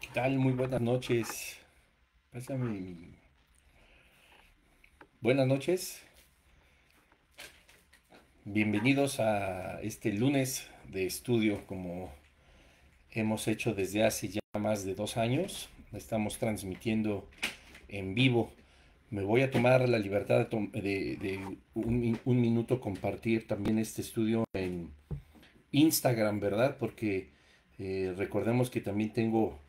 ¿Qué tal? Muy buenas noches. Pásame. Buenas noches. Bienvenidos a este lunes de estudio como hemos hecho desde hace ya más de 2 años. Estamos transmitiendo en vivo. Me voy a tomar la libertad de un minuto compartir también este estudio en Instagram, ¿verdad? Porque recordemos que también tengo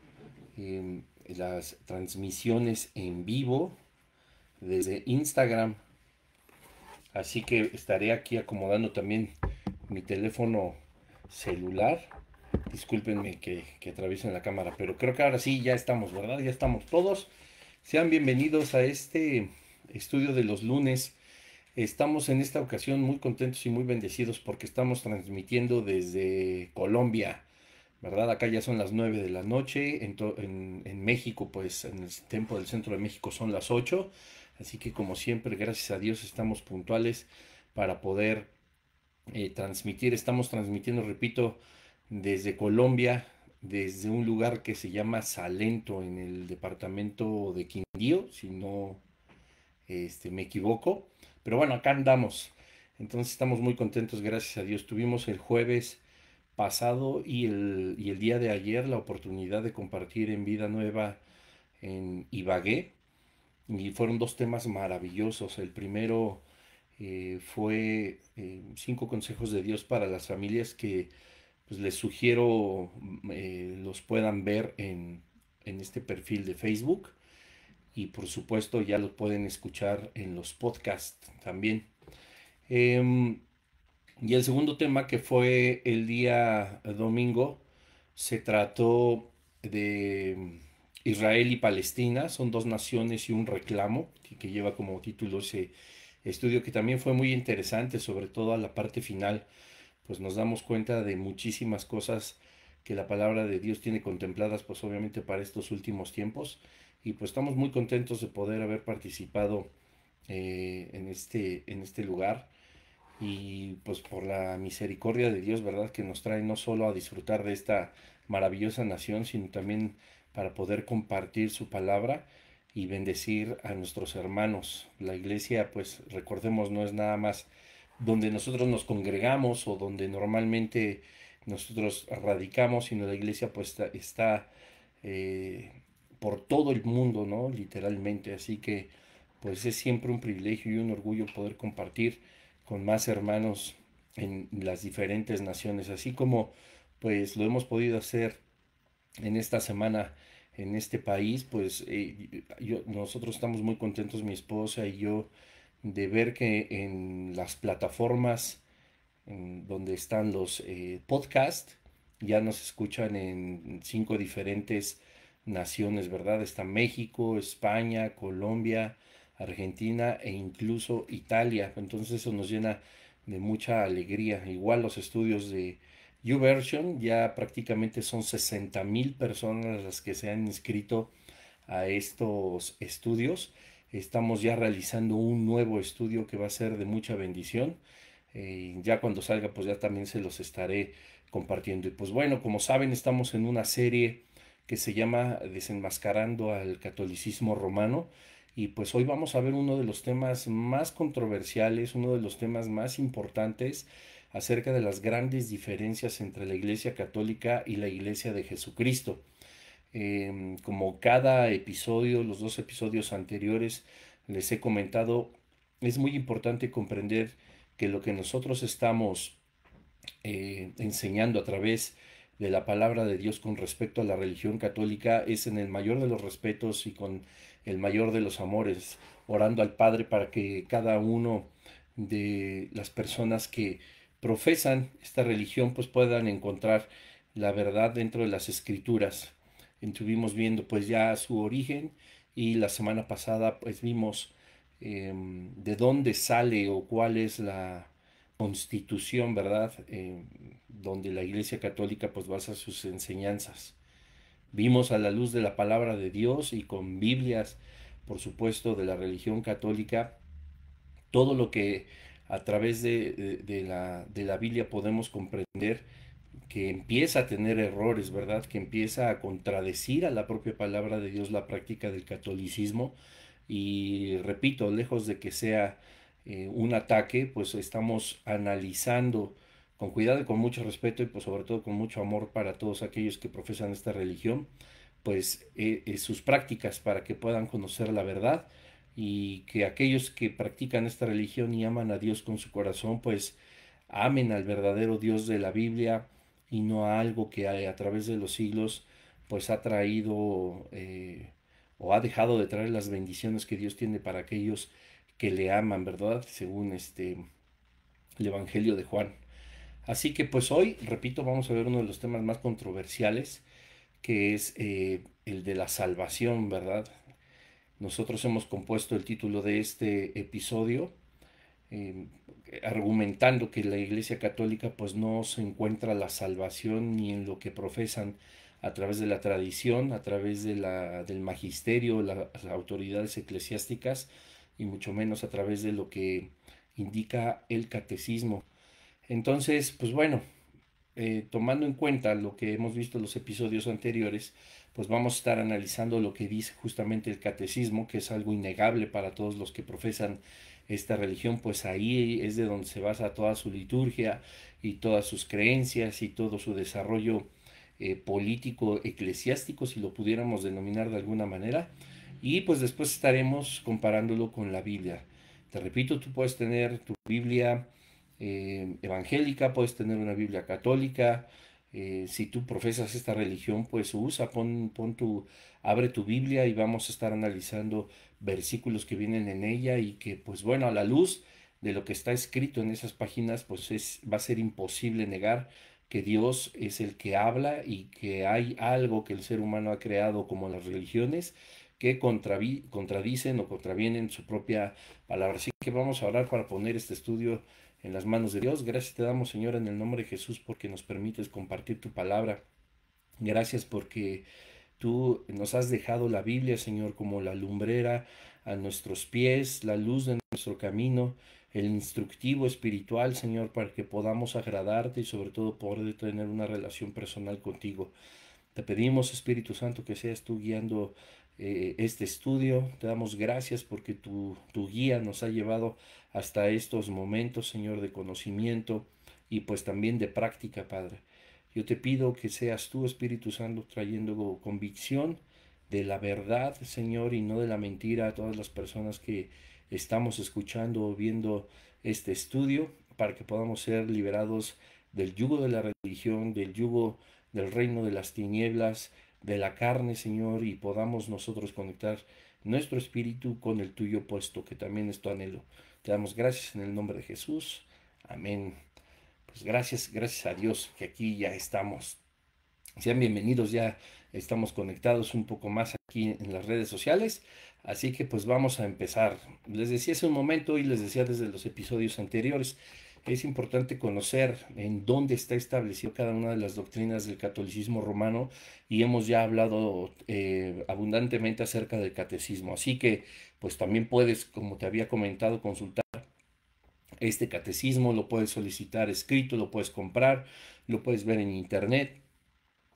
las transmisiones en vivo desde Instagram. Así que estaré aquí acomodando también mi teléfono celular. Discúlpenme que atraviesen la cámara, pero creo que ahora sí ya estamos, ¿verdad? Ya estamos todos. Sean bienvenidos a este estudio de los lunes. Estamos en esta ocasión muy contentos y muy bendecidos porque estamos transmitiendo desde Colombia, ¿verdad? Acá ya son las 9 de la noche, en México, pues en el tiempo del centro de México son las 8, así que como siempre, gracias a Dios estamos puntuales para poder transmitir. Estamos transmitiendo, repito, desde Colombia, desde un lugar que se llama Salento, en el departamento de Quindío, si no me equivoco, pero bueno, acá andamos. Entonces estamos muy contentos, gracias a Dios. Tuvimos el jueves pasado y el día de ayer la oportunidad de compartir en Vida Nueva en Ibagué y fueron dos temas maravillosos. El primero fue 5 consejos de Dios para las familias que pues les sugiero los puedan ver en este perfil de Facebook y por supuesto ya los pueden escuchar en los podcasts también. Em, y el segundo tema, que fue el día domingo, se trató de Israel y Palestina. Son dos naciones y un reclamo, que lleva como título ese estudio, que también fue muy interesante, sobre todo a la parte final, pues nos damos cuenta de muchísimas cosas que la palabra de Dios tiene contempladas, pues obviamente para estos últimos tiempos. Y pues estamos muy contentos de poder haber participado en este lugar y pues por la misericordia de Dios, ¿verdad? Que nos trae no solo a disfrutar de esta maravillosa nación, sino también para poder compartir su palabra y bendecir a nuestros hermanos. La iglesia, pues recordemos, no es nada más donde nosotros nos congregamos o donde normalmente nosotros radicamos, sino la iglesia pues está eh, por todo el mundo, ¿no? Literalmente. Así que pues es siempre un privilegio y un orgullo poder compartir con más hermanos en las diferentes naciones, así como pues lo hemos podido hacer en esta semana en este país. Pues nosotros estamos muy contentos, mi esposa y yo, de ver que en las plataformas en donde están los podcasts ya nos escuchan en 5 diferentes naciones, ¿verdad? Está México, España, Colombia, Argentina e incluso Italia. Entonces eso nos llena de mucha alegría. Igual los estudios de YouVersion, ya prácticamente son 60,000 personas las que se han inscrito a estos estudios. Estamos ya realizando un nuevo estudio que va a ser de mucha bendición. Ya cuando salga, pues ya también se los estaré compartiendo. Y pues bueno, como saben, estamos en una serie que se llama Desenmascarando al Catolicismo Romano. Y pues hoy vamos a ver uno de los temas más controversiales, uno de los temas más importantes acerca de las grandes diferencias entre la Iglesia Católica y la Iglesia de Jesucristo. Como cada episodio, los 2 episodios anteriores, les he comentado, es muy importante comprender que lo que nosotros estamos enseñando a través de la palabra de Dios con respecto a la religión católica es en el mayor de los respetos y con el mayor de los amores, orando al Padre para que cada uno de las personas que profesan esta religión pues puedan encontrar la verdad dentro de las escrituras. Estuvimos viendo pues ya su origen y la semana pasada pues vimos de dónde sale o cuál es la constitución, ¿verdad? Donde la Iglesia Católica pues basa sus enseñanzas. Vimos a la luz de la palabra de Dios y con Biblias, por supuesto, de la religión católica, todo lo que a través de la Biblia podemos comprender que empieza a tener errores, ¿verdad? Que empieza a contradecir a la propia palabra de Dios la práctica del catolicismo. Y repito, lejos de que sea un ataque, pues estamos analizando con cuidado y con mucho respeto y pues sobre todo con mucho amor para todos aquellos que profesan esta religión, pues sus prácticas para que puedan conocer la verdad y que aquellos que practican esta religión y aman a Dios con su corazón, pues amen al verdadero Dios de la Biblia y no a algo que a través de los siglos pues ha traído o ha dejado de traer las bendiciones que Dios tiene para aquellos que le aman, ¿verdad? Según el Evangelio de Juan. Así que pues hoy, repito, vamos a ver uno de los temas más controversiales, que es el de la salvación, ¿verdad? Nosotros hemos compuesto el título de este episodio eh, argumentando que la Iglesia Católica pues no se encuentra la salvación ni en lo que profesan a través de la tradición, a través de del magisterio, las autoridades eclesiásticas y mucho menos a través de lo que indica el catecismo. Entonces, pues bueno, tomando en cuenta lo que hemos visto en los episodios anteriores, pues vamos a estar analizando lo que dice justamente el catecismo, que es algo innegable para todos los que profesan esta religión, pues ahí es de donde se basa toda su liturgia y todas sus creencias y todo su desarrollo político eclesiástico, si lo pudiéramos denominar de alguna manera, y pues después estaremos comparándolo con la Biblia. Te repito, tú puedes tener tu Biblia evangélica, puedes tener una Biblia católica. Si tú profesas esta religión, pues abre tu Biblia y vamos a estar analizando versículos que vienen en ella y que, pues bueno, a la luz de lo que está escrito en esas páginas, pues va a ser imposible negar que Dios es el que habla y que hay algo que el ser humano ha creado como las religiones que contradicen o contravienen su propia palabra. Así que vamos a orar para poner este estudio en las manos de Dios. Gracias te damos, Señor, en el nombre de Jesús, porque nos permites compartir tu palabra. Gracias porque tú nos has dejado la Biblia, Señor, como la lumbrera a nuestros pies, la luz de nuestro camino, el instructivo espiritual, Señor, para que podamos agradarte y sobre todo poder tener una relación personal contigo. Te pedimos, Espíritu Santo, que seas tú guiando este estudio. Te damos gracias porque tu guía nos ha llevado hasta estos momentos, Señor, de conocimiento y pues también de práctica, Padre. Yo te pido que seas tú, Espíritu Santo, trayendo convicción de la verdad, Señor, y no de la mentira a todas las personas que estamos escuchando o viendo este estudio, para que podamos ser liberados del yugo de la religión, del yugo del reino de las tinieblas, de la carne, Señor, y podamos nosotros conectar nuestro espíritu con el tuyo puesto, que también es tu anhelo. Te damos gracias en el nombre de Jesús. Amén. Pues gracias a Dios que aquí ya estamos. Sean bienvenidos, ya estamos conectados un poco más aquí en las redes sociales. Así que pues vamos a empezar. Les decía hace un momento y les decía desde los episodios anteriores, es importante conocer en dónde está establecido cada una de las doctrinas del catolicismo romano y hemos ya hablado abundantemente acerca del catecismo. Así que pues también puedes, como te había comentado, consultar este catecismo, lo puedes solicitar escrito, lo puedes comprar, lo puedes ver en internet,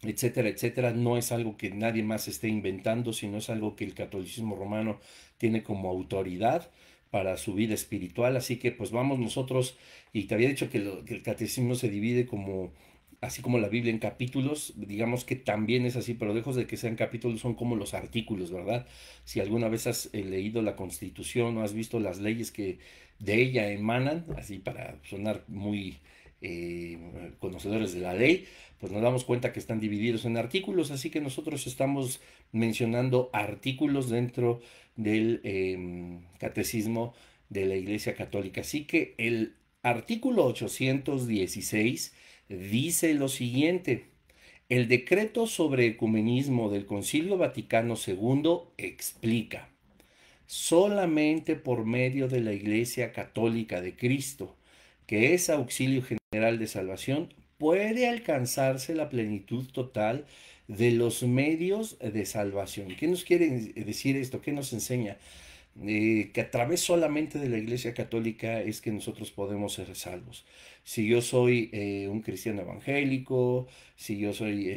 etcétera, etcétera. No es algo que nadie más esté inventando, sino es algo que el catolicismo romano tiene como autoridad para su vida espiritual. Así que pues vamos nosotros, y te había dicho que el catecismo se divide como, así como la Biblia, en capítulos. Digamos que también es así, pero lejos de que sean capítulos, son como los artículos, ¿verdad? Si alguna vez has leído la Constitución o has visto las leyes que de ella emanan, así para sonar muy conocedores de la ley, pues nos damos cuenta que están divididos en artículos, así que nosotros estamos mencionando artículos dentro del catecismo de la Iglesia Católica. Así que el artículo 816 dice lo siguiente: el decreto sobre ecumenismo del Concilio Vaticano II explica: solamente por medio de la Iglesia Católica de Cristo, que es auxilio general de salvación, puede alcanzarse la plenitud total de los medios de salvación. ¿Qué nos quiere decir esto? ¿Qué nos enseña? que a través solamente de la Iglesia Católica es que nosotros podemos ser salvos. Si yo soy un cristiano evangélico, si yo soy,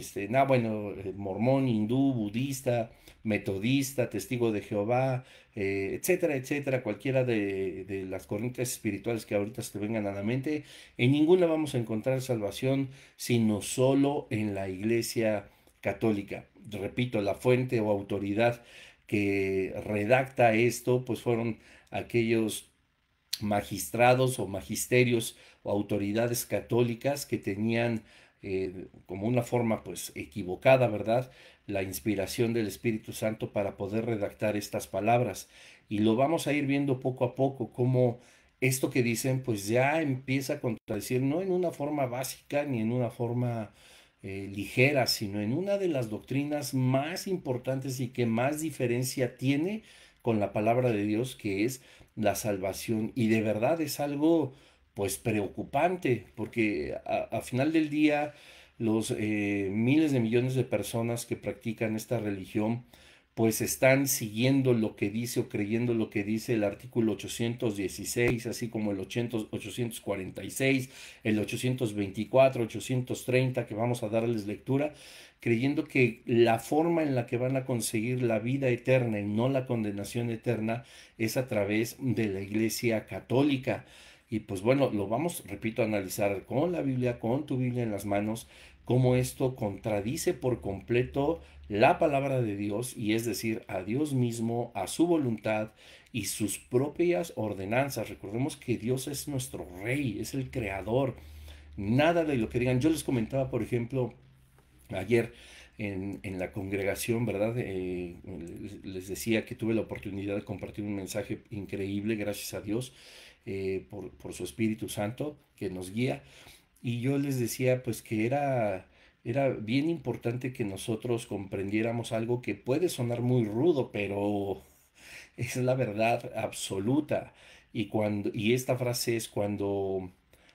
mormón, hindú, budista, metodista, testigo de Jehová, etcétera, etcétera, cualquiera de las corrientes espirituales que ahorita se te vengan a la mente, en ninguna vamos a encontrar salvación, sino solo en la Iglesia Católica. Repito, la fuente o autoridad que redacta esto, pues fueron aquellos magistrados o magisterios o autoridades católicas que tenían como una forma pues equivocada, ¿verdad? La inspiración del Espíritu Santo para poder redactar estas palabras. Y lo vamos a ir viendo poco a poco, cómo esto que dicen pues ya empieza a contradecir, no en una forma básica ni en una forma ligera, sino en una de las doctrinas más importantes y que más diferencia tiene con la palabra de Dios, que es la salvación. Y de verdad es algo pues preocupante, porque a final del día los miles de millones de personas que practican esta religión pues están siguiendo lo que dice o creyendo lo que dice el artículo 816, así como el 846, el 824, 830, que vamos a darles lectura, creyendo que la forma en la que van a conseguir la vida eterna y no la condenación eterna es a través de la Iglesia Católica. Y pues bueno, lo vamos, repito, a analizar con la Biblia, con tu Biblia en las manos, cómo esto contradice por completo la palabra de Dios, y es decir, a Dios mismo, a su voluntad y sus propias ordenanzas. Recordemos que Dios es nuestro rey, es el creador. Nada de lo que digan. Yo les comentaba, por ejemplo, ayer en la congregación, ¿verdad? Les decía que tuve la oportunidad de compartir un mensaje increíble, gracias a Dios, por su Espíritu Santo que nos guía. Y yo les decía pues que era bien importante que nosotros comprendiéramos algo que puede sonar muy rudo, pero es la verdad absoluta. Y esta frase es: cuando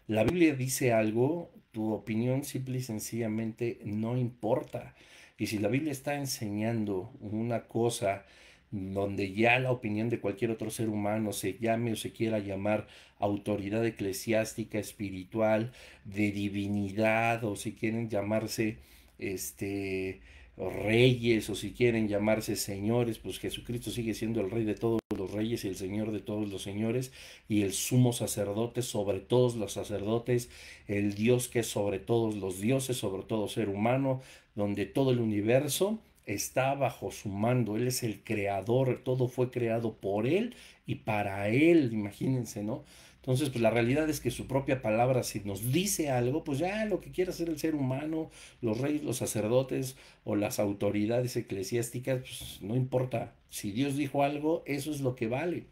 la Biblia dice algo, tu opinión simple y sencillamente no importa. Y si la Biblia está enseñando una cosa donde ya la opinión de cualquier otro ser humano, se llame o se quiera llamar autoridad eclesiástica, espiritual, de divinidad, o si quieren llamarse este reyes, o si quieren llamarse señores, pues Jesucristo sigue siendo el rey de todos los reyes y el señor de todos los señores, y el sumo sacerdote sobre todos los sacerdotes, el Dios que es sobre todos los dioses, sobre todo ser humano, donde todo el universo está bajo su mando. Él es el creador, todo fue creado por él y para él, imagínense, ¿no? Entonces, pues la realidad es que su propia palabra, si nos dice algo, pues ya lo que quiera hacer el ser humano, los reyes, los sacerdotes o las autoridades eclesiásticas, pues no importa. Si Dios dijo algo, eso es lo que vale.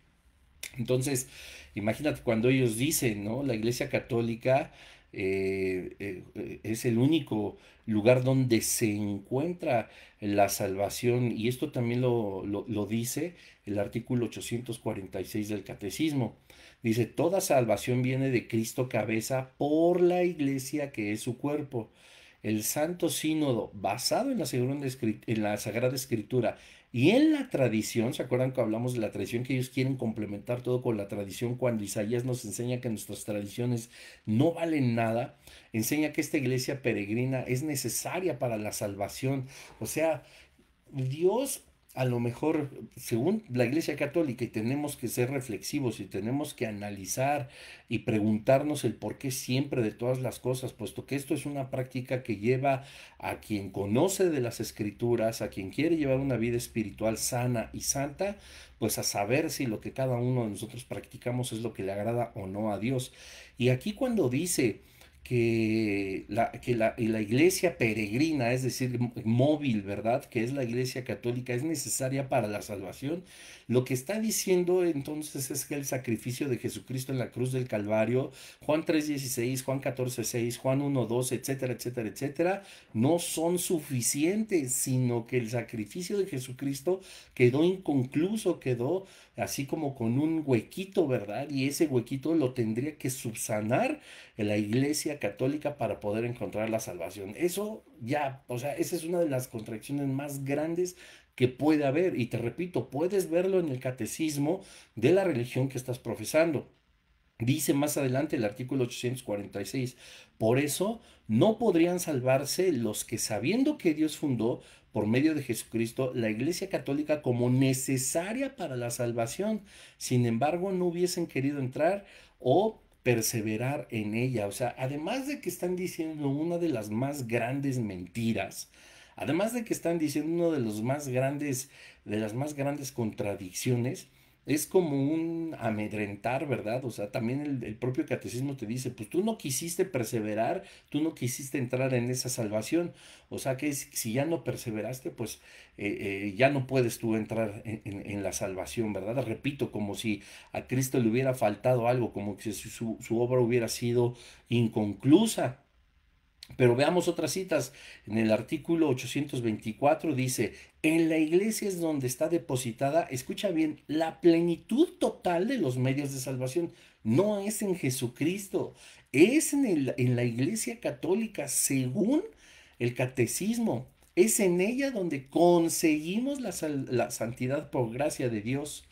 Entonces, imagínate cuando ellos dicen, ¿no? La Iglesia Católica es el único lugar donde se encuentra la salvación, y esto también lo dice el artículo 846 del Catecismo. Dice: toda salvación viene de Cristo cabeza por la Iglesia que es su cuerpo. El Santo Sínodo, basado en la Sagrada Escritura y en la tradición. ¿Se acuerdan que hablamos de la tradición? Que ellos quieren complementar todo con la tradición, cuando Isaías nos enseña que nuestras tradiciones no valen nada. Enseña que esta iglesia peregrina es necesaria para la salvación. O sea, Dios, a lo mejor, según la Iglesia Católica, y tenemos que ser reflexivos y tenemos que analizar y preguntarnos el por qué siempre de todas las cosas, puesto que esto es una práctica que lleva a quien conoce de las Escrituras, a quien quiere llevar una vida espiritual sana y santa, pues a saber si lo que cada uno de nosotros practicamos es lo que le agrada o no a Dios. Y aquí cuando dice la iglesia peregrina, es decir, móvil, ¿verdad? Que es la iglesia católica, es necesaria para la salvación. Lo que está diciendo entonces es que el sacrificio de Jesucristo en la cruz del Calvario, Juan 3:16, Juan 14:6, Juan 1:12, etcétera, etcétera, etcétera, no son suficientes, sino que el sacrificio de Jesucristo quedó inconcluso, quedó así como con un huequito, ¿verdad? Y ese huequito lo tendría que subsanar en la Iglesia Católica para poder encontrar la salvación. Eso ya, o sea, esa es una de las contradicciones más grandes que puede haber. Y te repito, puedes verlo en el catecismo de la religión que estás profesando. Dice más adelante el artículo 846, por eso no podrían salvarse los que sabiendo que Dios fundó por medio de Jesucristo la Iglesia Católica como necesaria para la salvación, sin embargo no hubiesen querido entrar o perseverar en ella. O sea, además de que están diciendo una de las más grandes mentiras, además de que están diciendo uno de los más grandes, de las más grandes contradicciones, es como un amedrentar, ¿verdad? O sea, también el propio catecismo te dice, pues tú no quisiste perseverar, tú no quisiste entrar en esa salvación. O sea que si ya no perseveraste, pues ya no puedes tú entrar en la salvación, ¿verdad? Repito, como si a Cristo le hubiera faltado algo, como que si su obra hubiera sido inconclusa. Pero veamos otras citas. En el artículo 824 dice, en la iglesia es donde está depositada, escucha bien, la plenitud total de los medios de salvación. No es en Jesucristo, es en la iglesia católica, según el catecismo. Es en ella donde conseguimos la santidad por gracia de Dios.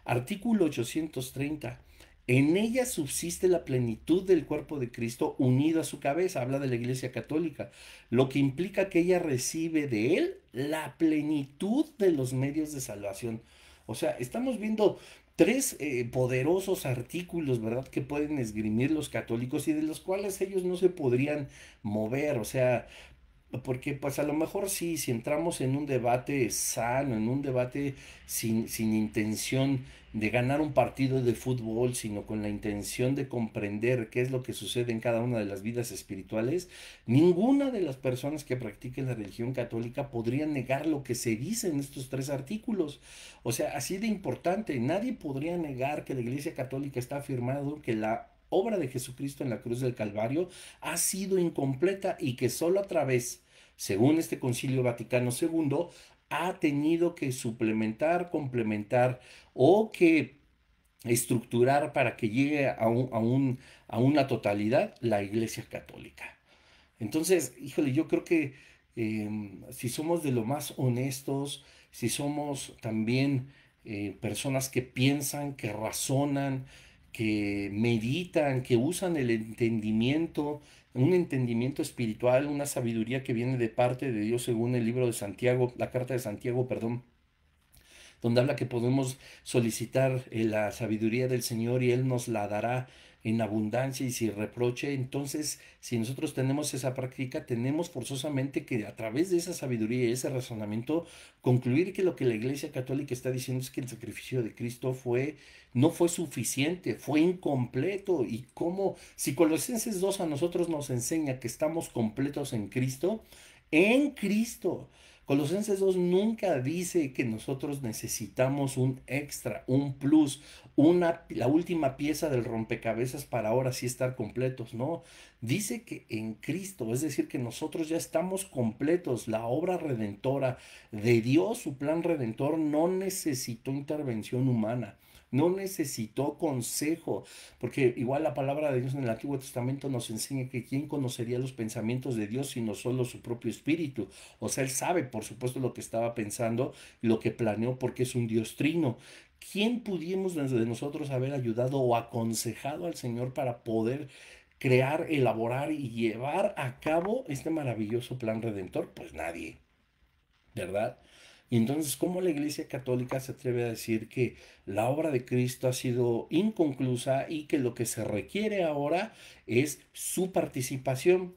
Artículo 830. En ella subsiste la plenitud del cuerpo de Cristo unido a su cabeza, habla de la Iglesia Católica, lo que implica que ella recibe de él la plenitud de los medios de salvación. O sea, estamos viendo tres poderosos artículos, ¿verdad?, que pueden esgrimir los católicos y de los cuales ellos no se podrían mover. O sea, porque pues a lo mejor sí, si entramos en un debate sano, en un debate sin intención de ganar un partido de fútbol, sino con la intención de comprender qué es lo que sucede en cada una de las vidas espirituales, ninguna de las personas que practiquen la religión católica podría negar lo que se dice en estos tres artículos. O sea, así de importante, nadie podría negar que la Iglesia Católica está afirmando que la obra de Jesucristo en la cruz del Calvario ha sido incompleta y que solo a través, según este Concilio Vaticano II, ha tenido que suplementar, complementar o que estructurar para que llegue a una totalidad la Iglesia Católica. Entonces, híjole, yo creo que si somos de lo más honestos, si somos también personas que piensan, que razonan, que meditan, que usan el entendimiento, un entendimiento espiritual, una sabiduría que viene de parte de Dios según el libro de Santiago, la carta de Santiago, perdón, donde habla que podemos solicitar la sabiduría del Señor y Él nos la dará en abundancia y sin reproche. Entonces, si nosotros tenemos esa práctica, tenemos forzosamente que a través de esa sabiduría y ese razonamiento concluir que lo que la Iglesia Católica está diciendo es que el sacrificio de Cristo no fue suficiente, fue incompleto. Y como si Colosenses 2 a nosotros nos enseña que estamos completos en Cristo. Colosenses 2 nunca dice que nosotros necesitamos un extra, un plus, la última pieza del rompecabezas para ahora sí estar completos. No, dice que en Cristo, es decir, que nosotros ya estamos completos. La obra redentora de Dios, su plan redentor, no necesitó intervención humana. No necesitó consejo, porque igual la palabra de Dios en el Antiguo Testamento nos enseña que quién conocería los pensamientos de Dios sino solo su propio espíritu. O sea, él sabe, por supuesto, lo que estaba pensando, lo que planeó, porque es un Dios trino. ¿Quién pudimos desde nosotros haber ayudado o aconsejado al Señor para poder crear, elaborar y llevar a cabo este maravilloso plan redentor? Pues nadie, ¿verdad? Y entonces, ¿cómo la Iglesia Católica se atreve a decir que la obra de Cristo ha sido inconclusa y que lo que se requiere ahora es su participación?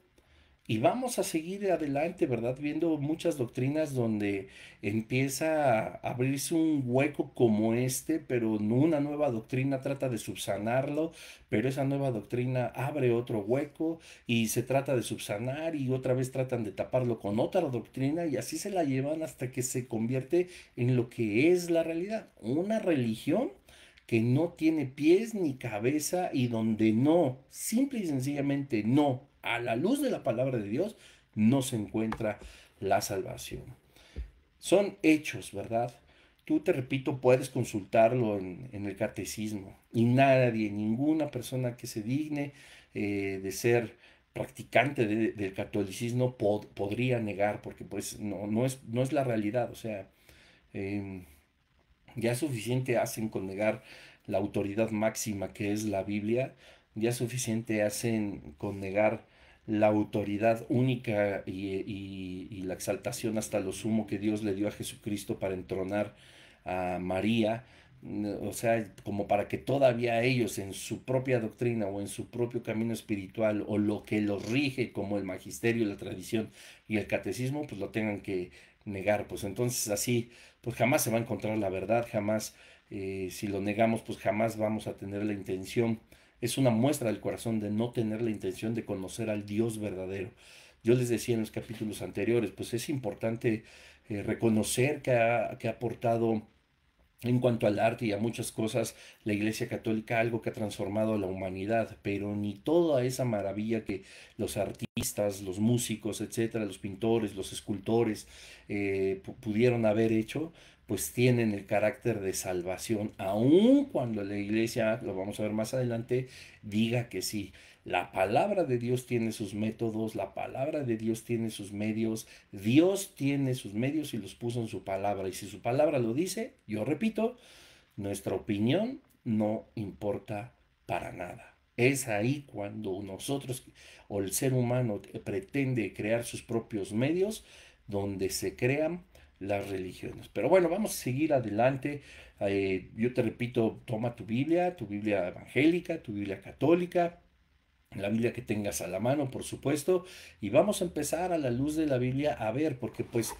Y vamos a seguir adelante, ¿verdad? Viendo muchas doctrinas donde empieza a abrirse un hueco como este, pero no, una nueva doctrina trata de subsanarlo, pero esa nueva doctrina abre otro hueco y se trata de subsanar y otra vez tratan de taparlo con otra doctrina y así se la llevan hasta que se convierte en lo que es la realidad, una religión que no tiene pies ni cabeza y donde no, simple y sencillamente no, a la luz de la palabra de Dios, no se encuentra la salvación. Son hechos, ¿verdad? Tú, te repito, puedes consultarlo en el catecismo y nadie, ninguna persona que se digne de ser practicante del catolicismo podría negar, porque pues no es la realidad. O sea, Em, ya suficiente hacen con negar la autoridad máxima que es la Biblia, ya suficiente hacen con negar la autoridad única y la exaltación hasta lo sumo que Dios le dio a Jesucristo para entronar a María. O sea, como para que todavía ellos en su propia doctrina o en su propio camino espiritual o lo que los rige como el magisterio, la tradición y el catecismo, pues lo tengan que negar. Pues entonces así pues jamás se va a encontrar la verdad, jamás, si lo negamos, pues jamás vamos a tener la intención. Es una muestra del corazón de no tener la intención de conocer al Dios verdadero. Yo les decía en los capítulos anteriores, pues es importante reconocer que ha aportado en cuanto al arte y a muchas cosas, la Iglesia Católica algo que ha transformado a la humanidad, pero ni toda esa maravilla que los artistas, los músicos, etcétera, los pintores, los escultores pudieron haber hecho, pues tienen el carácter de salvación, aun cuando la Iglesia, lo vamos a ver más adelante, diga que sí. La palabra de Dios tiene sus métodos, la palabra de Dios tiene sus medios, Dios tiene sus medios y los puso en su palabra. Y si su palabra lo dice, yo repito, nuestra opinión no importa para nada. Es ahí cuando nosotros o el ser humano pretende crear sus propios medios donde se crean las religiones. Pero bueno, vamos a seguir adelante. Yo te repito, toma tu Biblia evangélica, tu Biblia católica, la Biblia que tengas a la mano, por supuesto, y vamos a empezar a la luz de la Biblia a ver, porque pues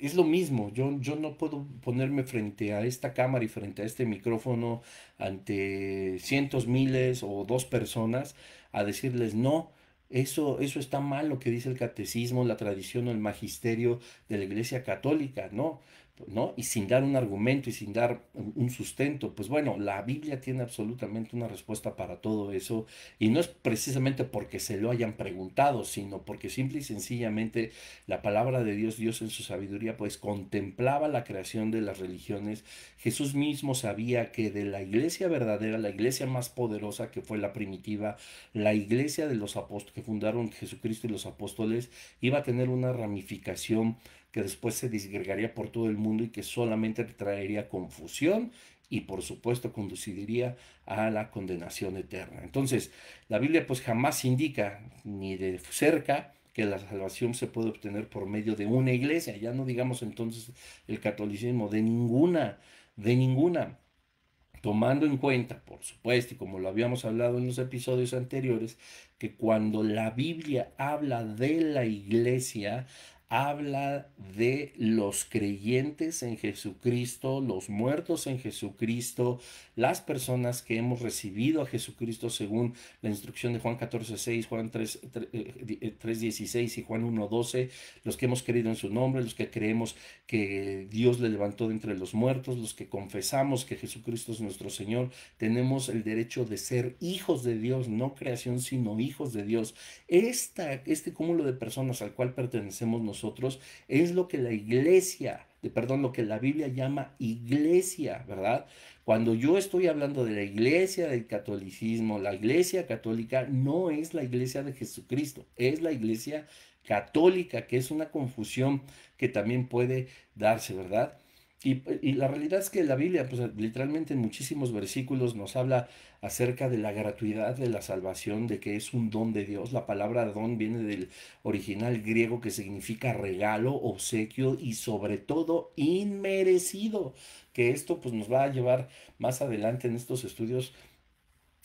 es lo mismo, yo no puedo ponerme frente a esta cámara y frente a este micrófono ante cientos, miles o dos personas a decirles no. Eso está mal lo que dice el catecismo, la tradición o el magisterio de la Iglesia Católica, ¿no? ¿No? Y sin dar un argumento y sin dar un sustento. Pues bueno, la Biblia tiene absolutamente una respuesta para todo eso y no es precisamente porque se lo hayan preguntado, sino porque simple y sencillamente la palabra de Dios, Dios en su sabiduría, pues contemplaba la creación de las religiones. Jesús mismo sabía que de la iglesia verdadera, la iglesia más poderosa que fue la primitiva, la iglesia de los apóstoles que fundaron Jesucristo y los apóstoles, iba a tener una ramificación que después se disgregaría por todo el mundo y que solamente traería confusión y por supuesto conduciría a la condenación eterna. Entonces, la Biblia pues jamás indica ni de cerca que la salvación se puede obtener por medio de una iglesia, ya no digamos entonces el catolicismo, de ninguna, tomando en cuenta, por supuesto, y como lo habíamos hablado en los episodios anteriores, que cuando la Biblia habla de la iglesia, habla de los creyentes en Jesucristo, los muertos en Jesucristo, las personas que hemos recibido a Jesucristo según la instrucción de Juan 14:6, Juan 3:16 y Juan 1:12, los que hemos creído en su nombre, los que creemos que Dios le levantó de entre los muertos, los que confesamos que Jesucristo es nuestro Señor, tenemos el derecho de ser hijos de Dios, no creación, sino hijos de Dios. Este cúmulo de personas al cual pertenecemos nosotros es lo que la iglesia, perdón, lo que la Biblia llama iglesia, ¿verdad? Cuando yo estoy hablando de la iglesia del catolicismo, la iglesia católica no es la iglesia de Jesucristo, es la iglesia católica, que es una confusión que también puede darse, ¿verdad? Y la realidad es que la Biblia, pues literalmente en muchísimos versículos nos habla acerca de la gratuidad de la salvación, de que es un don de Dios. La palabra don viene del original griego que significa regalo, obsequio y sobre todo inmerecido, que esto pues nos va a llevar más adelante en estos estudios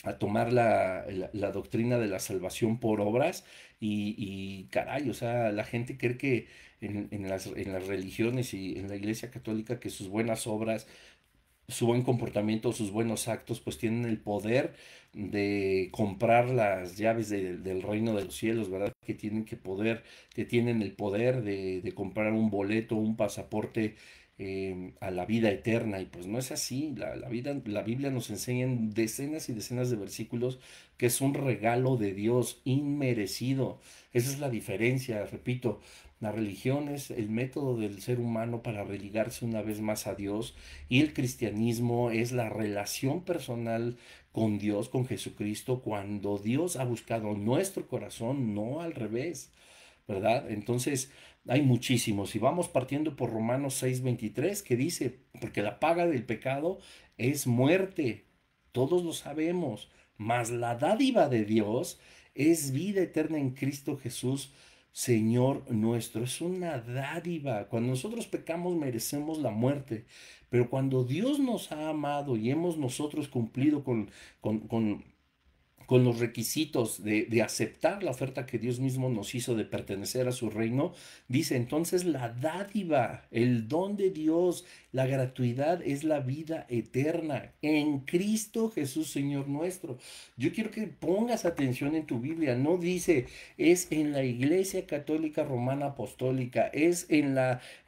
a tomar la doctrina de la salvación por obras y caray, o sea, la gente cree que en las religiones y en la iglesia católica que sus buenas obras, su buen comportamiento, sus buenos actos, pues tienen el poder de comprar las llaves del reino de los cielos, ¿verdad? Que tienen el poder de comprar un boleto, un pasaporte a la vida eterna. Y pues no es así. La Biblia nos enseña en decenas y decenas de versículos que es un regalo de Dios inmerecido. Esa es la diferencia, repito. La religión es el método del ser humano para religarse una vez más a Dios y el cristianismo es la relación personal con Dios, con Jesucristo, cuando Dios ha buscado nuestro corazón, no al revés. ¿verdad? Entonces, hay muchísimos. Y vamos partiendo por Romanos 6:23, que dice, porque la paga del pecado es muerte, todos lo sabemos, mas la dádiva de Dios es vida eterna en Cristo Jesús, Señor nuestro. Es una dádiva. Cuando nosotros pecamos merecemos la muerte, pero cuando Dios nos ha amado y hemos nosotros cumplido con, con con los requisitos de aceptar la oferta que Dios mismo nos hizo de pertenecer a su reino, dice entonces la dádiva, el don de Dios, la gratuidad es la vida eterna en Cristo Jesús, Señor nuestro. Yo quiero que pongas atención en tu Biblia, no dice es en la Iglesia Católica Romana Apostólica, es en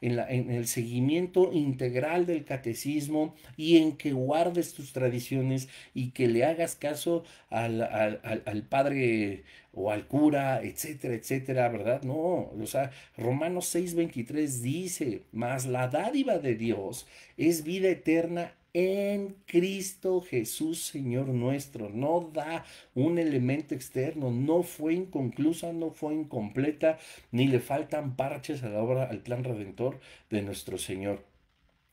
el seguimiento integral del catecismo y en que guardes tus tradiciones y que le hagas caso al padre o al cura, etcétera, etcétera, ¿verdad? No, o sea, Romanos 6:23 dice, mas la dádiva de Dios es vida eterna en Cristo Jesús, Señor nuestro. No da un elemento externo, no fue inconclusa, no fue incompleta, ni le faltan parches a la obra, al plan redentor de nuestro Señor.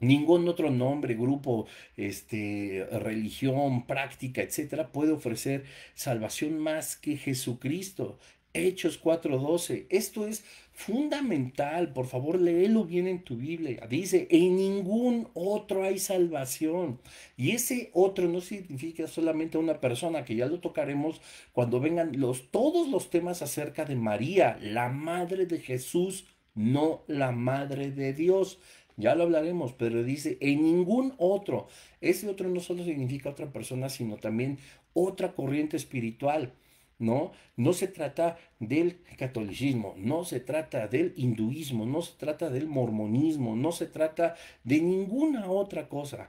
Ningún otro nombre, grupo, religión, práctica, etcétera, puede ofrecer salvación más que Jesucristo. Hechos 4:12. Esto es fundamental. Por favor, léelo bien en tu Biblia. Dice, en ningún otro hay salvación. Y ese otro no significa solamente una persona, que ya lo tocaremos cuando vengan todos los temas acerca de María, la madre de Jesús, no la madre de Dios. Ya lo hablaremos, pero dice en ningún otro. Ese otro no solo significa otra persona, sino también otra corriente espiritual, ¿no? No se trata del catolicismo, no se trata del hinduismo, no se trata del mormonismo, no se trata de ninguna otra cosa.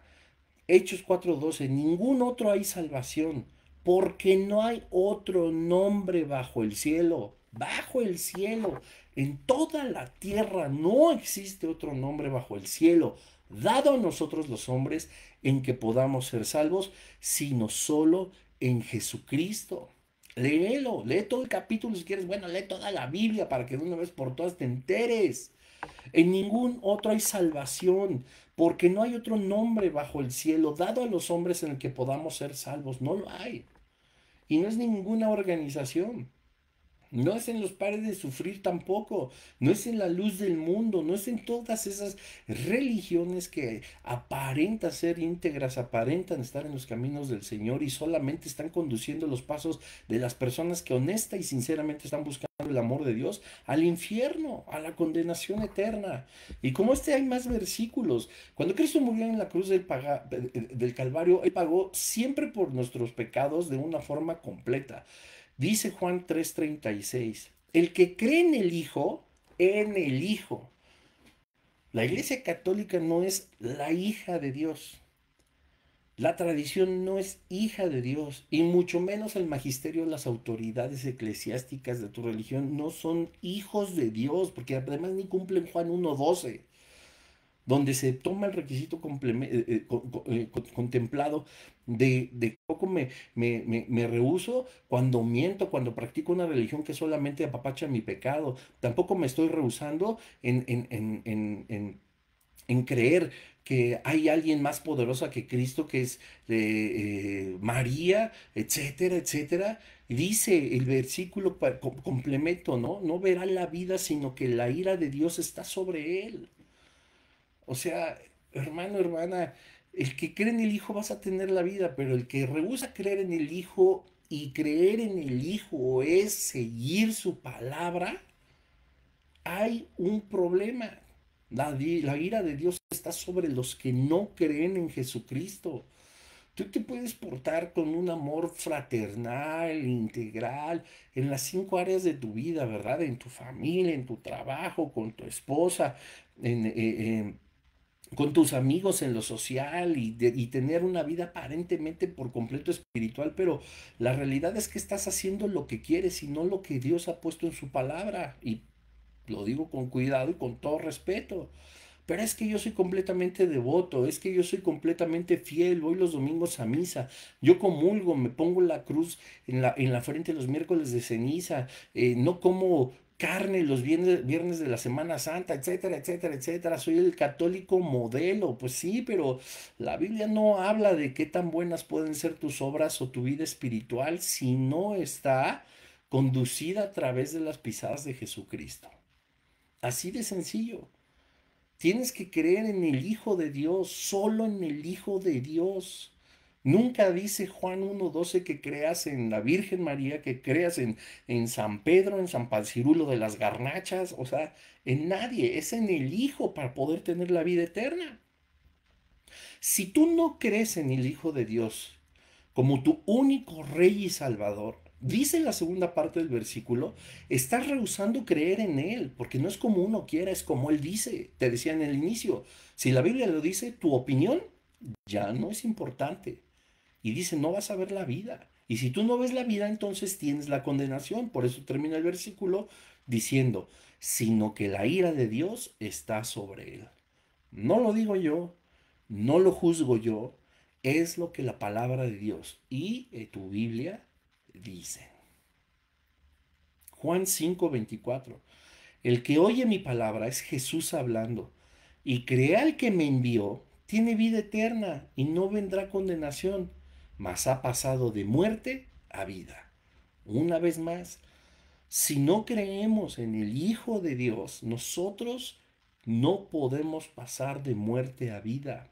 Hechos 4:12, ningún otro hay salvación, porque no hay otro nombre bajo el cielo, en toda la tierra no existe otro nombre bajo el cielo, dado a nosotros los hombres, en que podamos ser salvos, sino solo en Jesucristo. Léelo, lee todo el capítulo si quieres, bueno, lee toda la Biblia para que de una vez por todas te enteres. En ningún otro hay salvación, porque no hay otro nombre bajo el cielo dado a los hombres en el que podamos ser salvos. No lo hay. Y no es ninguna organización. No es en los pares de sufrir tampoco, no es en la luz del mundo, no es en todas esas religiones que aparentan ser íntegras, aparentan estar en los caminos del Señor y solamente están conduciendo los pasos de las personas que honesta y sinceramente están buscando el amor de Dios al infierno, a la condenación eterna. Y como hay más versículos. Cuando Cristo murió en la cruz del Calvario, Él pagó siempre por nuestros pecados de una forma completa. Dice Juan 3:36, el que cree en el Hijo. La Iglesia Católica no es la hija de Dios. La tradición no es hija de Dios, y mucho menos el magisterio, las autoridades eclesiásticas de tu religión no son hijos de Dios, porque además ni cumplen Juan 1:12, donde se toma el requisito contemplado de poco me rehúso cuando miento, cuando practico una religión que solamente apapacha mi pecado. Tampoco me estoy rehusando en creer que hay alguien más poderosa que Cristo, que es María, etcétera, etcétera. Dice el versículo complemento, ¿no? No verá la vida, sino que la ira de Dios está sobre él. O sea, hermano, hermana, el que cree en el Hijo vas a tener la vida, pero el que rehúsa creer en el Hijo y creer en el Hijo es seguir su palabra, hay un problema. La ira de Dios está sobre los que no creen en Jesucristo. Tú te puedes portar con un amor fraternal, integral, en las 5 áreas de tu vida, ¿verdad? En tu familia, en tu trabajo, con tu esposa, con tus amigos en lo social y tener una vida aparentemente por completo espiritual, pero la realidad es que estás haciendo lo que quieres y no lo que Dios ha puesto en su palabra. Y lo digo con cuidado y con todo respeto. Pero es que yo soy completamente devoto, es que yo soy completamente fiel, voy los domingos a misa, yo comulgo, me pongo la cruz en la frente los miércoles de ceniza, no como carne los viernes de la Semana Santa, etcétera, etcétera, etcétera. Soy el católico modelo. Pues sí, pero la Biblia no habla de qué tan buenas pueden ser tus obras o tu vida espiritual si no está conducida a través de las pisadas de Jesucristo. Así de sencillo. Tienes que creer en el Hijo de Dios, solo en el Hijo de Dios. Nunca dice Juan 1:12 que creas en la Virgen María, que creas en San Pedro, en San Pancirulo de las Garnachas, o sea, en nadie, es en el Hijo para poder tener la vida eterna. Si tú no crees en el Hijo de Dios como tu único Rey y Salvador, dice la segunda parte del versículo, estás rehusando creer en Él, porque no es como uno quiera, es como Él dice. Te decía en el inicio, si la Biblia lo dice, tu opinión ya no es importante. Y dice, no vas a ver la vida. Y si tú no ves la vida, entonces tienes la condenación. Por eso termina el versículo diciendo, sino que la ira de Dios está sobre él. No lo digo yo, no lo juzgo yo, es lo que la palabra de Dios y tu Biblia dice. Juan 5:24. El que oye mi palabra es Jesús hablando, y cree al que me envió, tiene vida eterna y no vendrá condenación, mas ha pasado de muerte a vida. Una vez más, si no creemos en el Hijo de Dios, nosotros no podemos pasar de muerte a vida.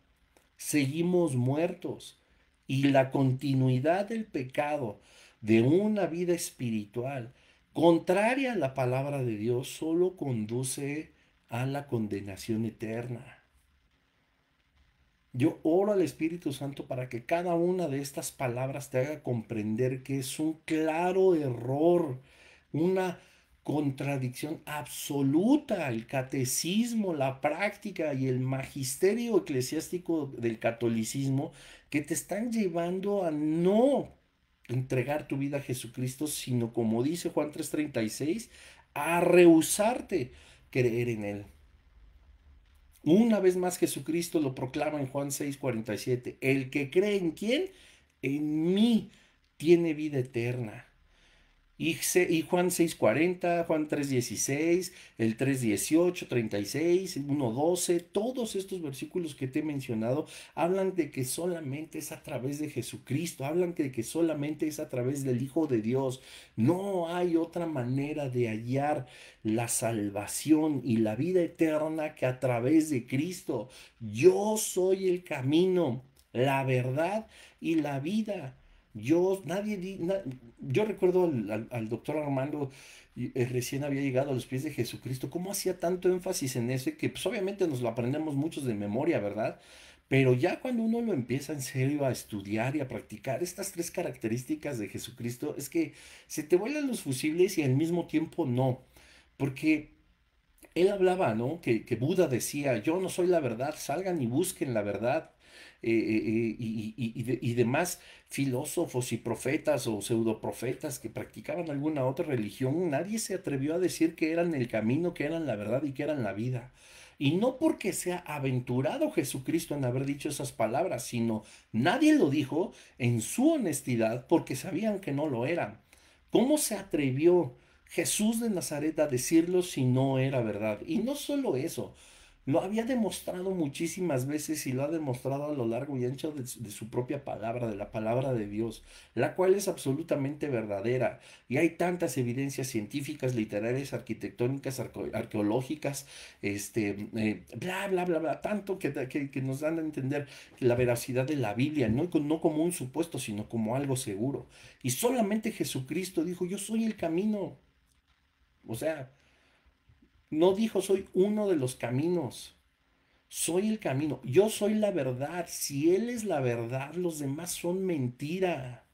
Seguimos muertos. Y la continuidad del pecado de una vida espiritual contraria a la palabra de Dios solo conduce a la condenación eterna. Yo oro al Espíritu Santo para que cada una de estas palabras te haga comprender que es un claro error, una contradicción absoluta. El catecismo, la práctica y el magisterio eclesiástico del catolicismo que te están llevando a no entregar tu vida a Jesucristo, sino como dice Juan 3:36, a rehusarte creer en Él. Una vez más Jesucristo lo proclama en Juan 6:47. El que cree en quién, en mí tiene vida eterna. Y Juan 6:40, Juan 3:16, el 3:18, 36, 1:12, todos estos versículos que te he mencionado hablan de que solamente es a través de Jesucristo, hablan de que solamente es a través del Hijo de Dios. No hay otra manera de hallar la salvación y la vida eterna que a través de Cristo. Yo soy el camino, la verdad y la vida. Yo recuerdo al doctor Armando, recién había llegado a los pies de Jesucristo, cómo hacía tanto énfasis en eso, y que pues obviamente nos lo aprendemos muchos de memoria, ¿verdad? Pero ya cuando uno lo empieza en serio a estudiar y a practicar estas tres características de Jesucristo, es que se te vuelan los fusibles y al mismo tiempo no, porque él hablaba, ¿no? Que Buda decía, yo no soy la verdad, salgan y busquen la verdad. Y demás filósofos y profetas o pseudoprofetas que practicaban alguna otra religión, nadie se atrevió a decir que eran el camino, que eran la verdad y que eran la vida. Y no porque sea aventurado Jesucristo en haber dicho esas palabras, sino nadie lo dijo en su honestidad porque sabían que no lo eran. ¿Cómo se atrevió Jesús de Nazaret a decirlo si no era verdad? Y no solo eso, lo había demostrado muchísimas veces y lo ha demostrado a lo largo y ancho de su propia palabra, de la palabra de Dios, la cual es absolutamente verdadera. Y hay tantas evidencias científicas, literarias, arquitectónicas, arqueológicas, bla, bla, bla, bla, tanto que nos dan a entender la veracidad de la Biblia, no como un supuesto, sino como algo seguro. Y solamente Jesucristo dijo, yo soy el camino. O sea, no dijo soy uno de los caminos. Soy el camino. Yo soy la verdad. Si Él es la verdad, los demás son mentira.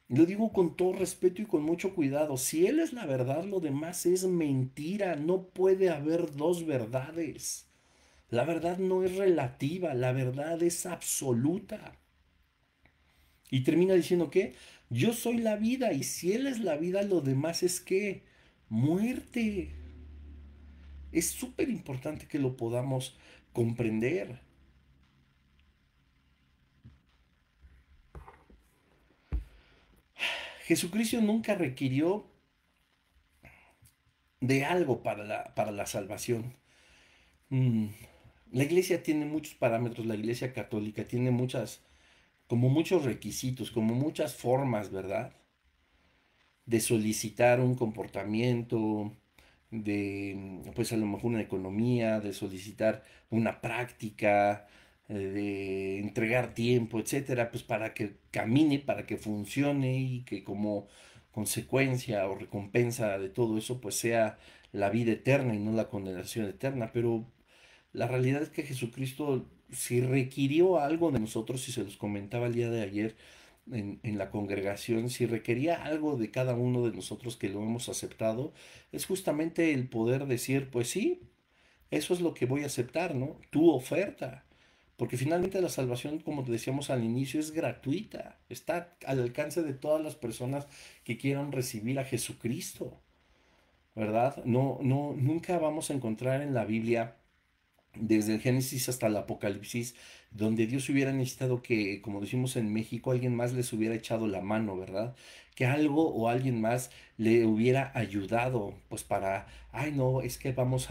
Lo digo con todo respeto y con mucho cuidado. Si Él es la verdad, lo demás es mentira. No puede haber dos verdades. La verdad no es relativa, la verdad es absoluta. Y termina diciendo que yo soy la vida y si Él es la vida, lo demás es que muerte. Es súper importante que lo podamos comprender. Jesucristo nunca requirió de algo para la salvación. Mm, La iglesia tiene muchos parámetros, la iglesia católica tiene muchas, como muchos requisitos, como muchas formas, ¿verdad? De solicitar un comportamiento, de, pues a lo mejor una economía, de solicitar una práctica, de entregar tiempo, etcétera, pues para que camine, para que funcione y que como consecuencia o recompensa de todo eso, pues sea la vida eterna y no la condenación eterna. Pero la realidad es que Jesucristo, si requirió algo de nosotros, y se los comentaba el día de ayer en la congregación, si requería algo de cada uno de nosotros que lo hemos aceptado, es justamente el poder decir, pues sí, eso es lo que voy a aceptar, ¿no? Tu oferta. Porque finalmente la salvación, como te decíamos al inicio, es gratuita. Está al alcance de todas las personas que quieran recibir a Jesucristo, ¿verdad? No, no, nunca vamos a encontrar en la Biblia desde el Génesis hasta el Apocalipsis, donde Dios hubiera necesitado que, como decimos en México, alguien más les hubiera echado la mano, ¿verdad? Que algo o alguien más le hubiera ayudado, pues para, ay no, es que vamos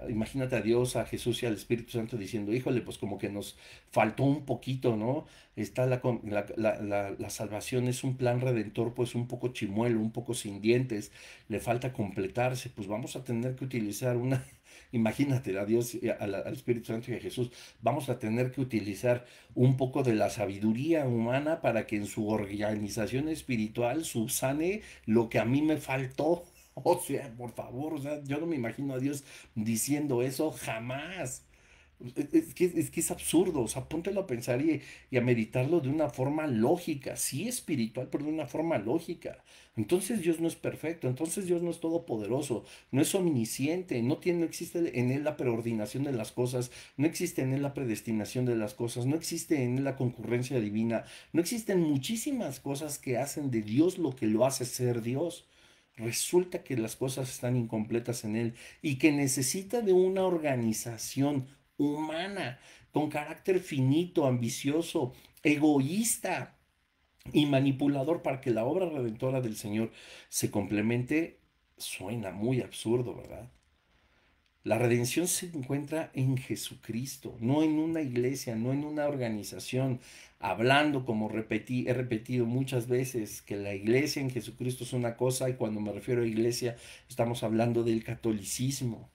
imagínate a Dios, a Jesús y al Espíritu Santo diciendo, híjole, pues como que nos faltó un poquito, ¿no? Está la salvación es un plan redentor, pues un poco chimuelo, un poco sin dientes, le falta completarse, pues vamos a tener que utilizar una. Imagínate a Dios, al Espíritu Santo y a Jesús. Vamos a tener que utilizar un poco de la sabiduría humana para que en su organización espiritual subsane lo que a mí me faltó. O sea, por favor, o sea, yo no me imagino a Dios diciendo eso jamás. Es que es absurdo, o sea, póntelo a pensar y a meditarlo de una forma lógica, sí espiritual, pero de una forma lógica. Entonces Dios no es perfecto, entonces Dios no es todopoderoso, no es omnisciente, no existe en Él la preordinación de las cosas, no existe en Él la predestinación de las cosas, no existe en Él la concurrencia divina, no existen muchísimas cosas que hacen de Dios lo que lo hace ser Dios. Resulta que las cosas están incompletas en Él y que necesita de una organización humana, con carácter finito, ambicioso, egoísta y manipulador para que la obra redentora del Señor se complemente, suena muy absurdo, ¿verdad? La redención se encuentra en Jesucristo, no en una iglesia, no en una organización, hablando como he repetido muchas veces que la iglesia en Jesucristo es una cosa y cuando me refiero a iglesia estamos hablando del catolicismo.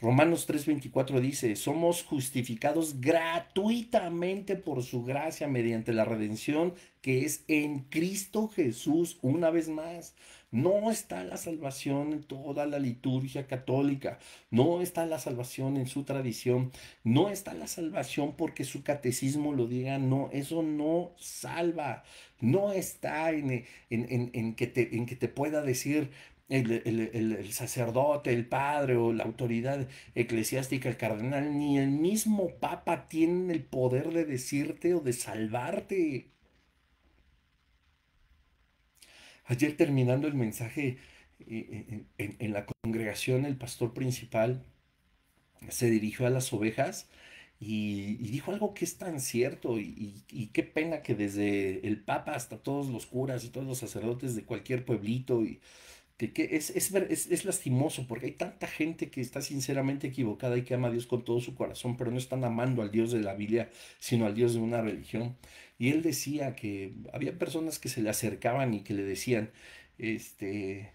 Romanos 3:24 dice, somos justificados gratuitamente por su gracia mediante la redención que es en Cristo Jesús. Una vez más, no está la salvación en toda la liturgia católica, no está la salvación en su tradición, no está la salvación porque su catecismo lo diga, no, eso no salva, no está en que te pueda decir el sacerdote, el padre o la autoridad eclesiástica, el cardenal, ni el mismo papa tienen el poder de decirte o de salvarte. Ayer terminando el mensaje en la congregación, el pastor principal se dirigió a las ovejas y dijo algo que es tan cierto y qué pena que desde el papa hasta todos los curas y todos los sacerdotes de cualquier pueblito que es lastimoso porque hay tanta gente que está sinceramente equivocada y que ama a Dios con todo su corazón, pero no están amando al Dios de la Biblia, sino al Dios de una religión. Y él decía que había personas que se le acercaban y que le decían, este,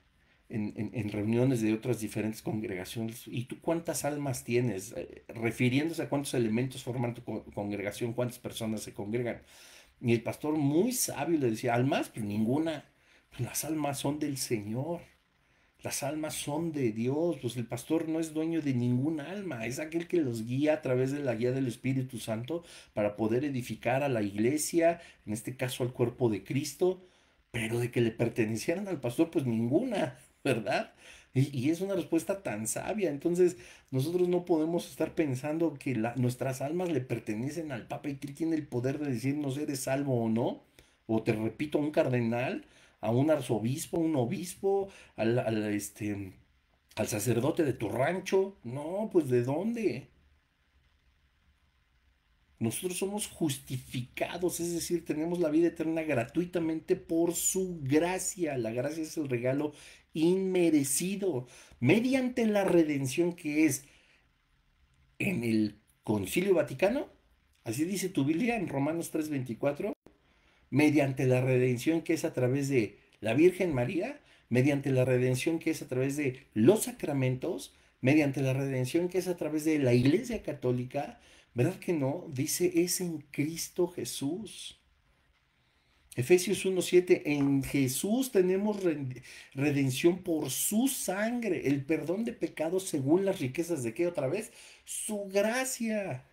en reuniones de otras diferentes congregaciones, ¿y tú cuántas almas tienes? Refiriéndose a cuántos elementos forman tu congregación, cuántas personas se congregan. Y el pastor muy sabio le decía, almas, pues ninguna. Pues las almas son del Señor. Las almas son de Dios, pues el pastor no es dueño de ningún alma, es aquel que los guía a través de la guía del Espíritu Santo para poder edificar a la iglesia, en este caso al cuerpo de Cristo, pero de que le pertenecieran al pastor, pues ninguna, ¿verdad? Y es una respuesta tan sabia, entonces nosotros no podemos estar pensando que nuestras almas le pertenecen al Papa y que él tiene el poder de decirnos eres salvo o no, o te repito, a un cardenal, a un arzobispo, un obispo, al sacerdote de tu rancho. No, pues ¿de dónde? Nosotros somos justificados, es decir, tenemos la vida eterna gratuitamente por su gracia. La gracia es el regalo inmerecido, mediante la redención que es en el Concilio Vaticano, así dice tu Biblia en Romanos 3:24, mediante la redención que es a través de la Virgen María, mediante la redención que es a través de los sacramentos, mediante la redención que es a través de la Iglesia Católica, ¿verdad que no? Dice, es en Cristo Jesús. Efesios 1:7, en Jesús tenemos redención por su sangre, el perdón de pecados según las riquezas de qué otra vez, su gracia.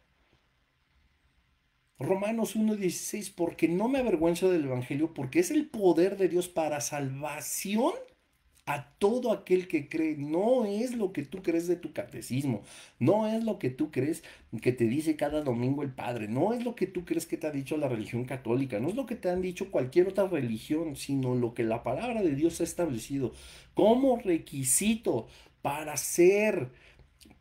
Romanos 1:16, porque no me avergüenzo del Evangelio, porque es el poder de Dios para salvación a todo aquel que cree. No es lo que tú crees de tu catecismo, no es lo que tú crees que te dice cada domingo el padre, no es lo que tú crees que te ha dicho la religión católica, no es lo que te han dicho cualquier otra religión, sino lo que la palabra de Dios ha establecido como requisito para ser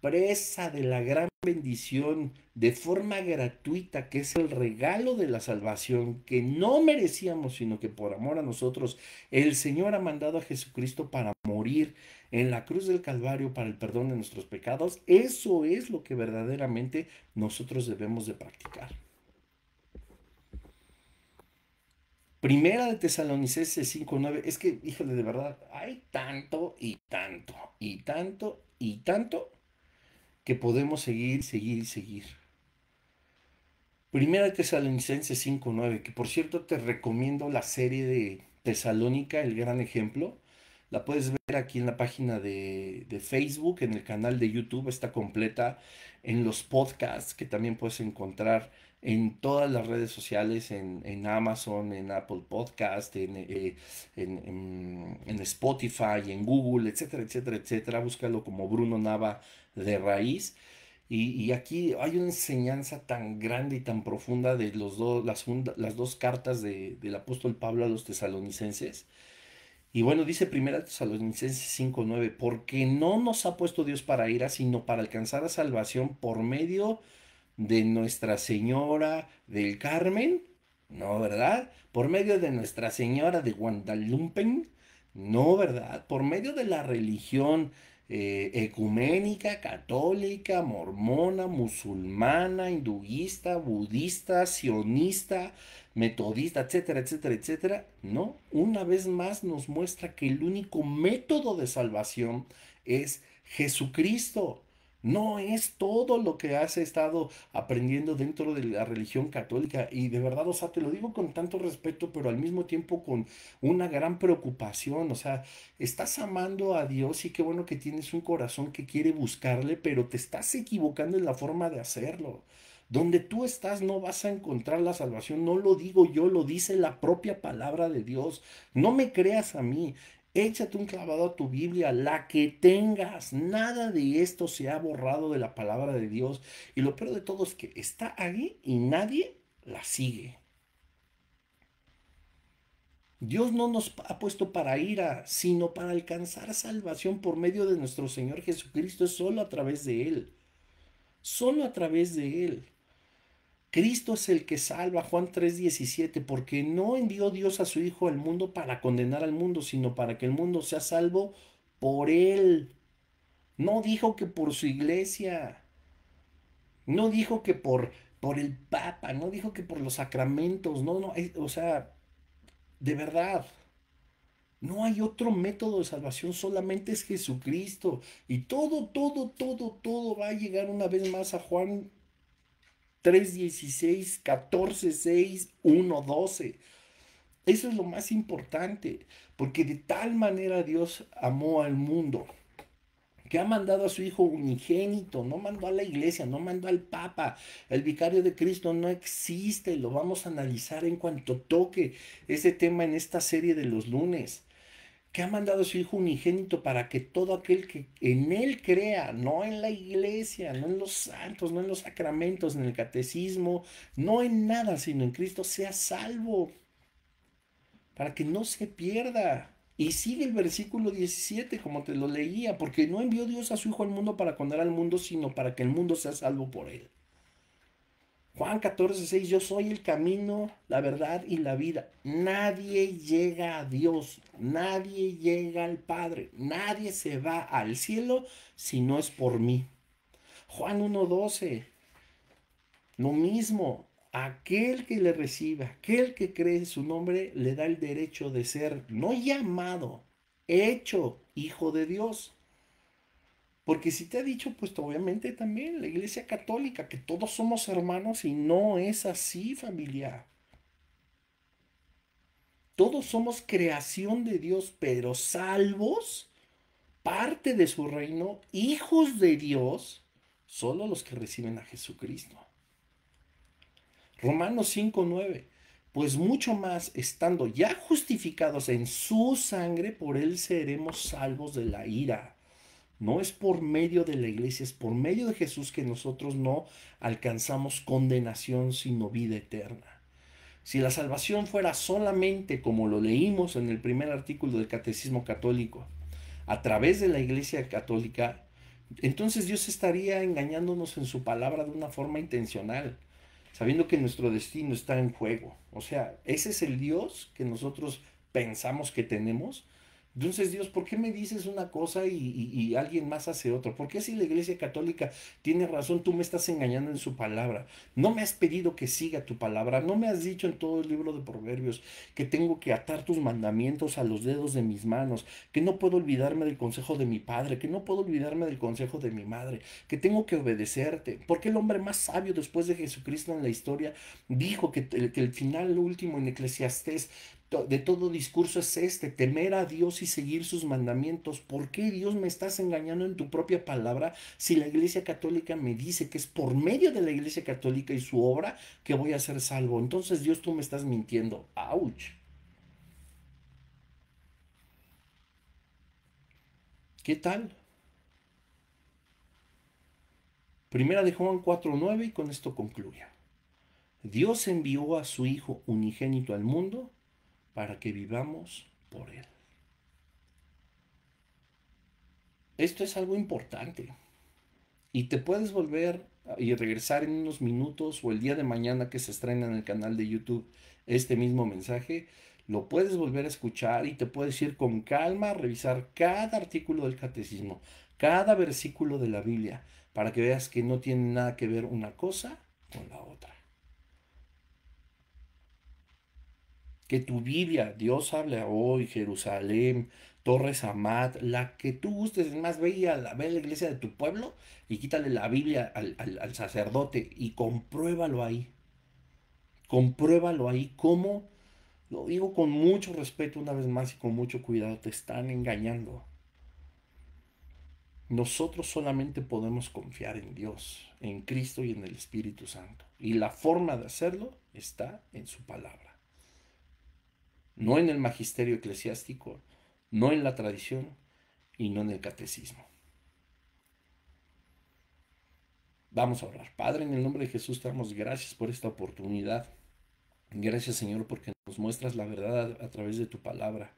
presa de la gran bendición de forma gratuita, que es el regalo de la salvación que no merecíamos, sino que por amor a nosotros el Señor ha mandado a Jesucristo para morir en la cruz del Calvario para el perdón de nuestros pecados. Eso es lo que verdaderamente nosotros debemos de practicar. Primera de Tesalonicenses 5:9, es que, híjole, de verdad, hay tanto y tanto y tanto y tanto que podemos seguir, seguir y seguir. Primera de Tesalonicenses 5:9, que por cierto te recomiendo la serie de Tesalónica, el gran ejemplo. La puedes ver aquí en la página de Facebook, en el canal de YouTube, está completa, en los podcasts que también puedes encontrar en todas las redes sociales, en Amazon, en Apple Podcast, en Spotify, en Google, etcétera, etcétera, etcétera. Búscalo como Bruno Nava de Raíz. Y aquí hay una enseñanza tan grande y tan profunda de las dos cartas del apóstol Pablo a los tesalonicenses. Y bueno, dice primera Tesalonicenses 5:9, porque no nos ha puesto Dios para ira, sino para alcanzar la salvación por medio de Nuestra Señora del Carmen, no, ¿verdad? Por medio de Nuestra Señora de Guadalupe, no, ¿verdad? Por medio de la religión ecuménica, católica, mormona, musulmana, hinduista, budista, sionista, metodista, etcétera, etcétera, etcétera, ¿no? Una vez más nos muestra que el único método de salvación es Jesucristo. No es todo lo que has estado aprendiendo dentro de la religión católica. Y de verdad, o sea, te lo digo con tanto respeto, pero al mismo tiempo con una gran preocupación. O sea, estás amando a Dios y qué bueno que tienes un corazón que quiere buscarle, pero te estás equivocando en la forma de hacerlo. Donde tú estás no vas a encontrar la salvación, no lo digo yo, lo dice la propia palabra de Dios. No me creas a mí, échate un clavado a tu Biblia, la que tengas. Nada de esto se ha borrado de la palabra de Dios. Y lo peor de todo es que está ahí y nadie la sigue. Dios no nos ha puesto para ira, sino para alcanzar salvación por medio de nuestro Señor Jesucristo. Es solo a través de Él. Solo a través de Él. Cristo es el que salva, Juan 3:17, porque no envió Dios a su Hijo al mundo para condenar al mundo, sino para que el mundo sea salvo por Él. No dijo que por su iglesia, no dijo que por el Papa, no dijo que por los sacramentos, no, no, o sea, de verdad, no hay otro método de salvación, solamente es Jesucristo. Y todo, todo, todo, todo va a llegar una vez más a Juan 3:16, 14:6, 1:12. Eso es lo más importante, porque de tal manera Dios amó al mundo que ha mandado a su Hijo unigénito, no mandó a la iglesia, no mandó al Papa, el vicario de Cristo no existe, lo vamos a analizar en cuanto toque ese tema en esta serie de los lunes, que ha mandado a su Hijo unigénito para que todo aquel que en Él crea, no en la iglesia, no en los santos, no en los sacramentos, en el catecismo, no en nada, sino en Cristo, sea salvo, para que no se pierda. Y sigue el versículo 17, como te lo leía, porque no envió Dios a su Hijo al mundo para condenar al mundo, sino para que el mundo sea salvo por él. Juan 14:6, yo soy el camino, la verdad y la vida. Nadie llega a Dios, Nadie llega al Padre, nadie se va al cielo si no es por mí. Juan 1:12, lo mismo. Aquel que le recibe, aquel que cree en su nombre, le da el derecho de ser, no llamado, hecho hijo de Dios. Porque si te ha dicho, pues obviamente también la Iglesia Católica, que todos somos hermanos y no es así, familia. Todos somos creación de Dios, pero salvos, parte de su reino, hijos de Dios, solo los que reciben a Jesucristo. Romanos 5:9. Pues mucho más, estando ya justificados en su sangre, por él seremos salvos de la ira. No es por medio de la iglesia, es por medio de Jesús que nosotros no alcanzamos condenación, sino vida eterna. Si la salvación fuera solamente como lo leímos en el primer artículo del Catecismo Católico, a través de la Iglesia Católica, entonces Dios estaría engañándonos en su palabra de una forma intencional, sabiendo que nuestro destino está en juego. O sea, ese es el Dios que nosotros pensamos que tenemos. Entonces, Dios, ¿por qué me dices una cosa y alguien más hace otra? ¿Por qué si la Iglesia Católica tiene razón, tú me estás engañando en su palabra? No me has pedido que siga tu palabra, no me has dicho en todo el libro de Proverbios que tengo que atar tus mandamientos a los dedos de mis manos, que no puedo olvidarme del consejo de mi padre, que no puedo olvidarme del consejo de mi madre, que tengo que obedecerte. Porque el hombre más sabio después de Jesucristo en la historia dijo que el final último en Eclesiastés de todo discurso es este, temer a Dios y seguir sus mandamientos? ¿Por qué, Dios, me estás engañando en tu propia palabra si la Iglesia Católica me dice que es por medio de la Iglesia Católica y su obra que voy a ser salvo? Entonces, Dios, tú me estás mintiendo. ¡Auch! ¿Qué tal? Primera de Juan 4:9 y con esto concluye. Dios envió a su Hijo unigénito al mundo para que vivamos por él. Esto es algo importante. Y te puedes volver y regresar en unos minutos o el día de mañana que se estrena en el canal de YouTube este mismo mensaje, lo puedes volver a escuchar y te puedes ir con calma a revisar cada artículo del catecismo, cada versículo de la Biblia, para que veas que no tiene nada que ver una cosa con la otra. Que tu Biblia, Dios habla hoy, Jerusalén, Torres Amat, la que tú gustes, es más, ve a la iglesia de tu pueblo y quítale la Biblia al sacerdote y compruébalo ahí, cómo, lo digo con mucho respeto una vez más y con mucho cuidado, te están engañando. Nosotros solamente podemos confiar en Dios, en Cristo y en el Espíritu Santo. Y la forma de hacerlo está en su palabra, no en el magisterio eclesiástico, no en la tradición y no en el catecismo. Vamos a orar. Padre, en el nombre de Jesús te damos gracias por esta oportunidad. Gracias, Señor, porque nos muestras la verdad a través de tu palabra.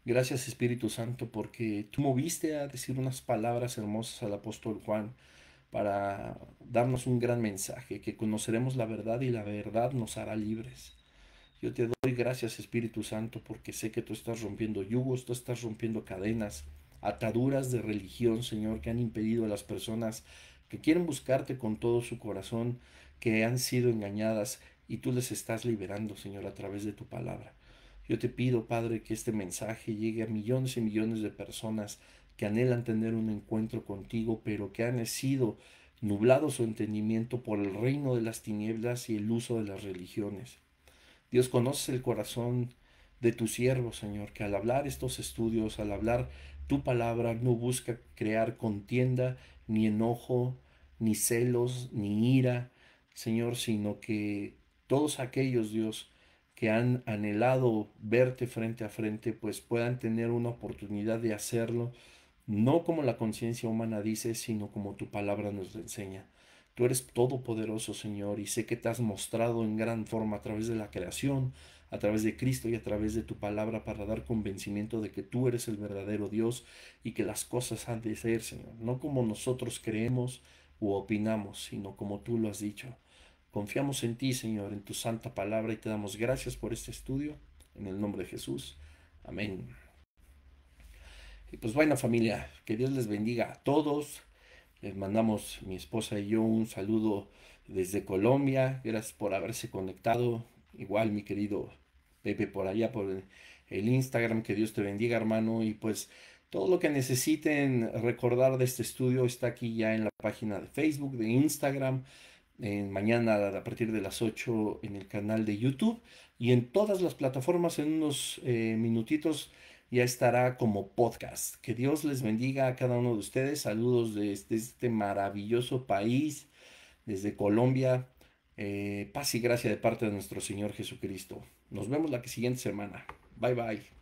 Gracias, Espíritu Santo, porque tú moviste a decir unas palabras hermosas al apóstol Juan para darnos un gran mensaje, que conoceremos la verdad y la verdad nos hará libres. Yo te doy gracias, Espíritu Santo, porque sé que tú estás rompiendo yugos, tú estás rompiendo cadenas, ataduras de religión, Señor, que han impedido a las personas que quieren buscarte con todo su corazón, que han sido engañadas, y tú les estás liberando, Señor, a través de tu palabra. Yo te pido, Padre, que este mensaje llegue a millones y millones de personas que anhelan tener un encuentro contigo, pero que han sido nublados su entendimiento por el reino de las tinieblas y el uso de las religiones. Dios, conoce el corazón de tu siervo, Señor, que al hablar estos estudios, al hablar tu palabra, no busca crear contienda, ni enojo, ni celos, ni ira, Señor, sino que todos aquellos, Dios, que han anhelado verte frente a frente, pues puedan tener una oportunidad de hacerlo, no como la conciencia humana dice, sino como tu palabra nos enseña. Tú eres todopoderoso, Señor, y sé que te has mostrado en gran forma a través de la creación, a través de Cristo y a través de tu palabra para dar convencimiento de que tú eres el verdadero Dios y que las cosas han de ser, Señor, no como nosotros creemos u opinamos, sino como tú lo has dicho. Confiamos en ti, Señor, en tu santa palabra y te damos gracias por este estudio. En el nombre de Jesús. Amén. Y pues bueno, familia, que Dios les bendiga a todos. Les mandamos mi esposa y yo un saludo desde Colombia. Gracias por haberse conectado. Igual mi querido Pepe por allá por el Instagram. Que Dios te bendiga, hermano. Y pues todo lo que necesiten recordar de este estudio está aquí ya en la página de Facebook, de Instagram. Mañana a partir de las 8 en el canal de YouTube y en todas las plataformas en unos minutitos ya estará como podcast. Que Dios les bendiga a cada uno de ustedes. Saludos desde este maravilloso país, desde Colombia. Paz y gracia de parte de nuestro Señor Jesucristo. Nos vemos la siguiente semana. Bye bye.